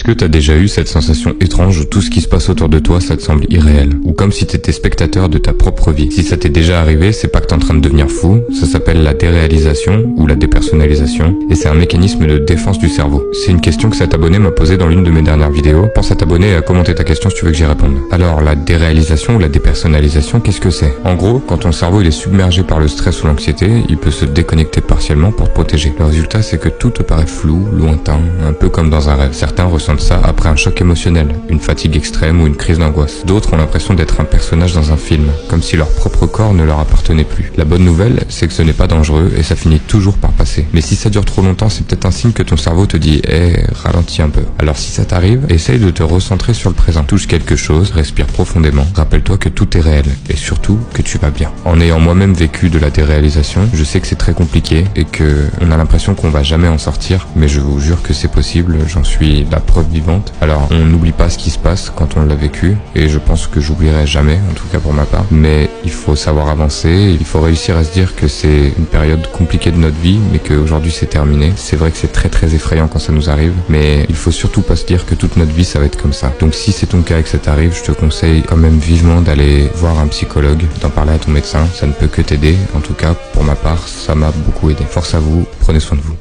que t'as déjà eu cette sensation étrange où tout ce qui se passe autour de toi, ça te semble irréel? Ou comme si t'étais spectateur de ta propre vie? Si ça t'est déjà arrivé, c'est pas que t'es en train de devenir fou, ça s'appelle la déréalisation ou la dépersonnalisation, et c'est un mécanisme de défense du cerveau. C'est une question que cet abonné m'a posée dans l'une de mes dernières vidéos. Pense à t'abonner et à commenter ta question si tu veux que j'y réponde. Alors, la déréalisation ou la dépersonnalisation, qu'est-ce que c'est? En gros, quand ton cerveau il est submergé par le stress ou l'anxiété, il peut se déconnecter partiellement pour te protéger. Le résultat, c'est que tout te paraît flou, lointain, un peu comme dans un rêve. Certains ressentent ça après un choc émotionnel, une fatigue extrême ou une crise d'angoisse. D'autres ont l'impression d'être un personnage dans un film, comme si leur propre corps ne leur appartenait plus. La bonne nouvelle, c'est que ce n'est pas dangereux et ça finit toujours par passer. Mais si ça dure trop longtemps, c'est peut-être un signe que ton cerveau te dit « ralentis un peu ». Alors si ça t'arrive, essaye de te recentrer sur le présent. Touche quelque chose, respire profondément, rappelle-toi que tout est réel et surtout que tu vas bien. En ayant moi-même vécu de la déréalisation, je sais que c'est très compliqué et que on a l'impression qu'on va jamais en sortir, mais je vous jure que c'est possible, j'en suis la preuve vivante. Alors on n'oublie pas ce qui se passe quand on l'a vécu et je pense que j'oublierai jamais, en tout cas pour ma part, mais il faut savoir avancer, il faut réussir à se dire que c'est une période compliquée de notre vie, mais qu'aujourd'hui c'est terminé. C'est vrai que c'est très effrayant quand ça nous arrive, mais il faut surtout pas se dire que toute notre vie ça va être comme ça. Donc si c'est ton cas et que ça t'arrive, je te conseille quand même vivement d'aller voir un psychologue, d'en parler à ton médecin, ça ne peut que t'aider. En tout cas, pour ma part, ça m'a beaucoup aidé. Force à vous, prenez soin de vous.